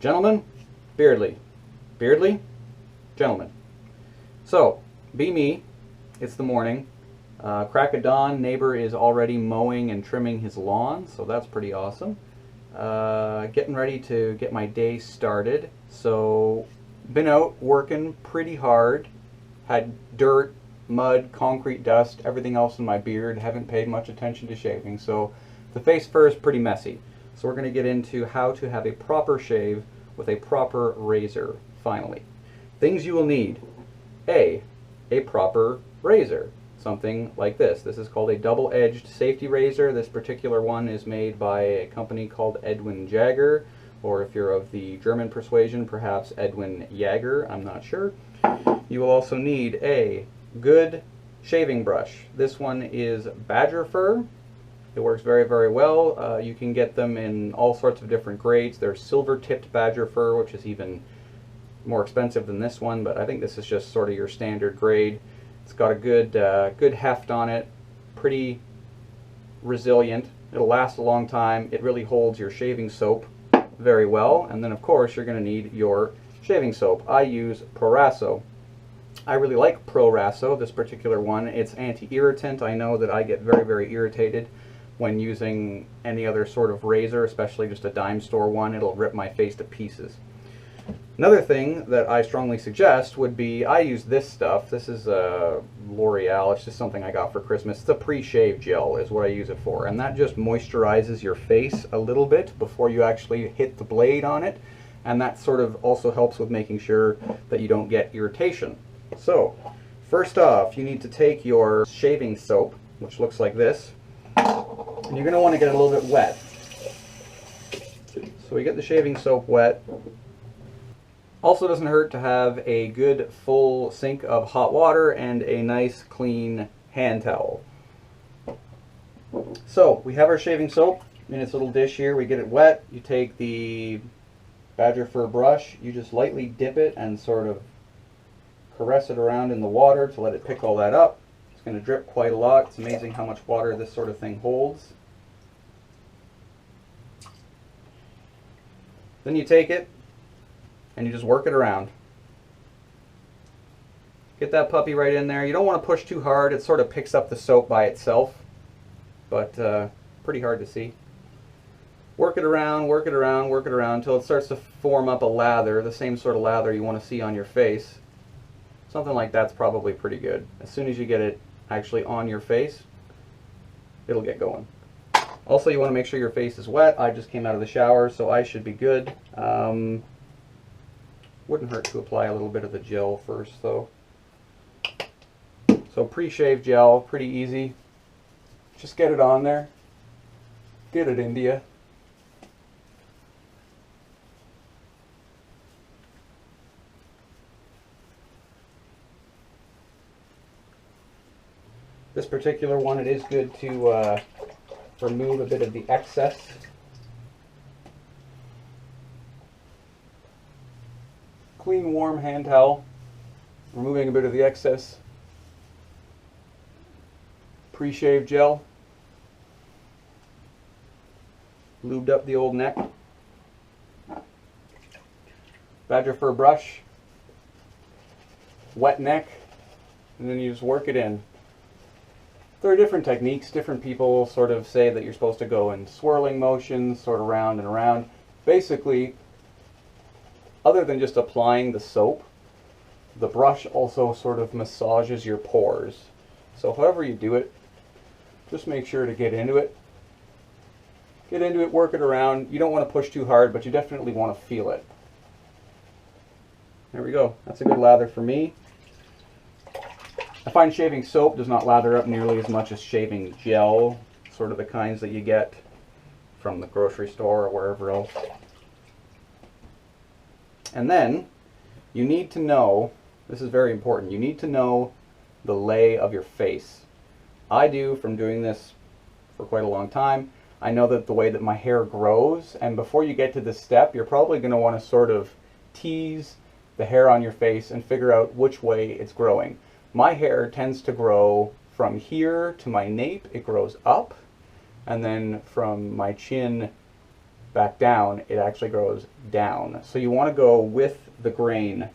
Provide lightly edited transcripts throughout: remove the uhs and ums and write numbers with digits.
Gentlemen, Beardly. Beardly, gentlemen. So, be me. It's the morning. Crack of dawn, neighbor is already mowing and trimming his lawn, so that's pretty awesome. Getting ready to get my day started. So, been out working pretty hard. Had dirt, mud, concrete dust, everything else in my beard. Haven't paid much attention to shaving, so the face fur is pretty messy. So we're going to get into how to have a proper shave with a proper razor, finally. Things you will need. A proper razor. Something like this. This is called a double-edged safety razor. This particular one is made by a company called Edwin Jagger, or if you're of the German persuasion, perhaps Edwin Jager, I'm not sure. You will also need a good shaving brush. This one is badger fur. It works very, very well. You can get them in all sorts of different grades. There's silver-tipped badger fur, which is even more expensive than this one, but I think this is just sort of your standard grade. It's got a good heft on it, pretty resilient. It'll last a long time. It really holds your shaving soap very well. And then, of course, you're going to need your shaving soap. I use Proraso. I really like Proraso, this particular one. It's anti-irritant. I know that I get very, very irritated when using any other sort of razor, especially just a dime store one. It'll rip my face to pieces. Another thing that I strongly suggest would be, I use this stuff. This is L'Oreal. It's just something I got for Christmas. It's a pre-shave gel is what I use it for. And that just moisturizes your face a little bit before you actually hit the blade on it. And that sort of also helps with making sure that you don't get irritation. So, first off, you need to take your shaving soap, which looks like this. And you're going to want to get it a little bit wet. So we get the shaving soap wet. Also doesn't hurt to have a good full sink of hot water and a nice clean hand towel. So we have our shaving soap in its little dish here. We get it wet. You take the badger fur brush. You just lightly dip it and sort of caress it around in the water to let it pick all that up. It's going to drip quite a lot. It's amazing how much water this sort of thing holds. Then you take it and you just work it around. Get that puppy right in there. You don't want to push too hard. It sort of picks up the soap by itself, but pretty hard to see. Work it around, work it around, work it around until it starts to form up a lather, the same sort of lather you want to see on your face. Something like that's probably pretty good. As soon as you get it actually on your face, it'll get going. Also, you want to make sure your face is wet. I just came out of the shower, so I should be good. Wouldn't hurt to apply a little bit of the gel first, though. So pre-shave gel, pretty easy. Just get it on there. Get it into you. This particular one, it is good to remove a bit of the excess. Clean, warm hand towel, removing a bit of the excess. Pre-shave gel. Lubed up the old neck. Badger fur brush. Wet neck. And then you just work it in. There are different techniques. Different people sort of say that you're supposed to go in swirling motions, sort of round and around. Basically, other than just applying the soap, the brush also sort of massages your pores. So however you do it, just make sure to get into it. Get into it, work it around. You don't want to push too hard, but you definitely want to feel it. There we go. That's a good lather for me. I find shaving soap does not lather up nearly as much as shaving gel, sort of the kinds that you get from the grocery store or wherever else. And then, you need to know, this is very important, you need to know the lay of your face. I do from doing this for quite a long time. I know that the way that my hair grows, and before you get to this step, you're probably going to want to sort of tease the hair on your face and figure out which way it's growing. My hair tends to grow from here to my nape, it grows up, and then from my chin back down, it actually grows down. So you want to go with the grain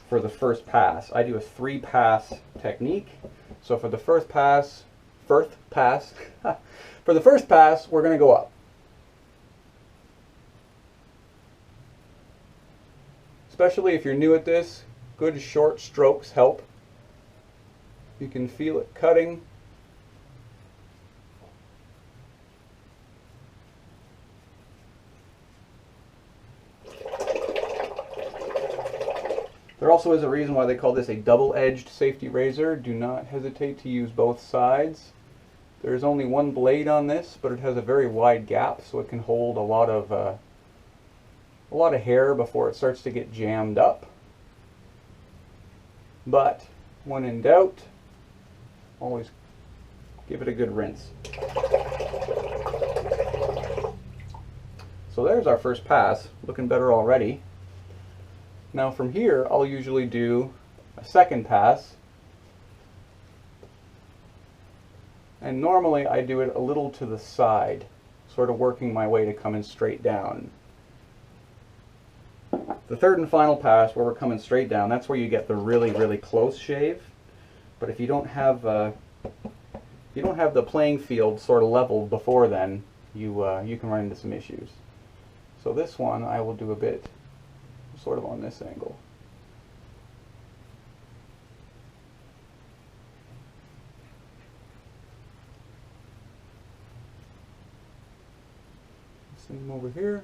for the first pass. I do a 3-pass technique. So for the first pass, for the first pass, we're going to go up. Especially if you're new at this, good short strokes help. You can feel it cutting. There also is a reason why they call this a double-edged safety razor. Do not hesitate to use both sides. There is only one blade on this, but it has a very wide gap, so it can hold a lot of hair before it starts to get jammed up. But when in doubt, always give it a good rinse. So there's our first pass, looking better already. Now from here, I'll usually do a second pass. And normally I do it a little to the side, sort of working my way to coming straight down. The third and final pass, where we're coming straight down, that's where you get the really, really close shave. But if you don't have the playing field sort of leveled before then, you can run into some issues. So this one I will do a bit sort of on this angle. Same over here.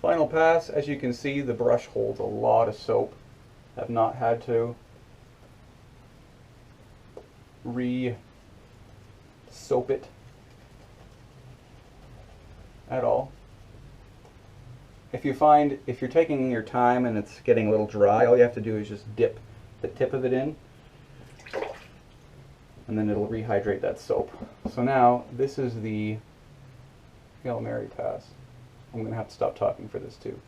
Final pass, as you can see, the brush holds a lot of soap. I've not had to re-soap it at all. If you're taking your time and it's getting a little dry, all you have to do is just dip the tip of it in, and then it'll rehydrate that soap. So now, this is the Hail Mary pass. I'm going to have to stop talking for this too.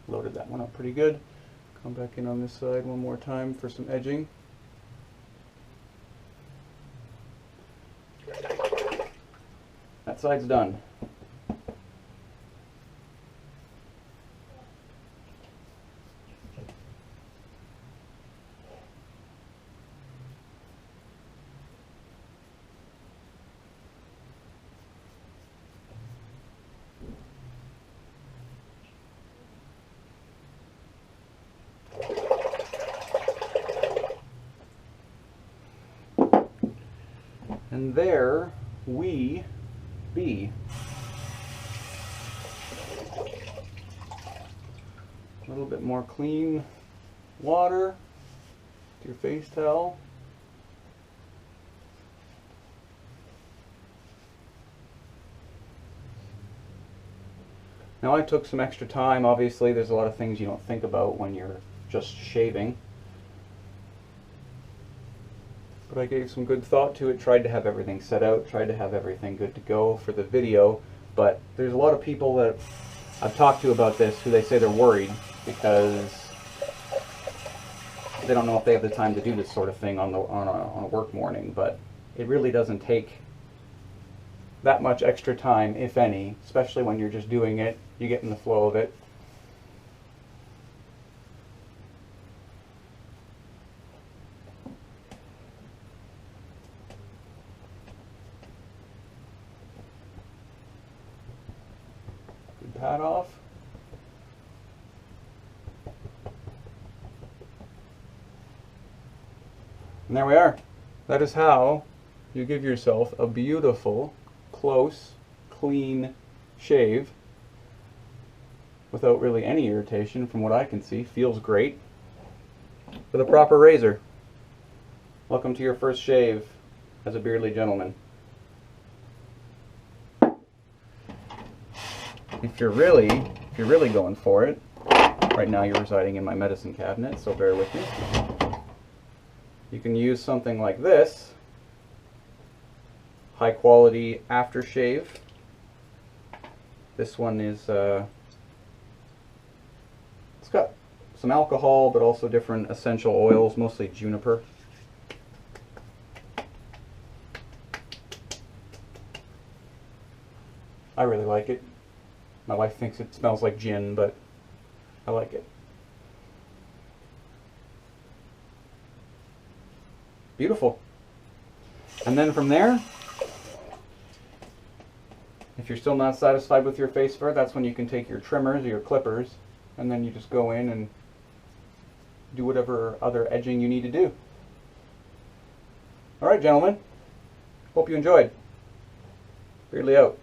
Loaded that one up pretty good. Come back in on this side one more time for some edging. That side's done. And there we be. A little bit more clean water to your face towel. Now I took some extra time. Obviously there's a lot of things you don't think about when you're just shaving. But I gave some good thought to it, tried to have everything set out, tried to have everything good to go for the video. But there's a lot of people that I've talked to about this who they say they're worried because they don't know if they have the time to do this sort of thing on a work morning. But it really doesn't take that much extra time, if any, especially when you're just doing it, you get in the flow of it. Pat off. And there we are. That is how you give yourself a beautiful, close, clean shave without really any irritation from what I can see. Feels great. With a proper razor. Welcome to your first shave as a beardly gentleman. If you're really going for it, right now you're residing in my medicine cabinet, so bear with me. You can use something like this, high quality Aftershave. This one is, it's got some alcohol, but also different essential oils, mostly juniper. I really like it. My wife thinks it smells like gin, but I like it. Beautiful. And then from there, if you're still not satisfied with your face fur, that's when you can take your trimmers or your clippers, and then you just go in and do whatever other edging you need to do. Alright, gentlemen. Hope you enjoyed. Beardly out.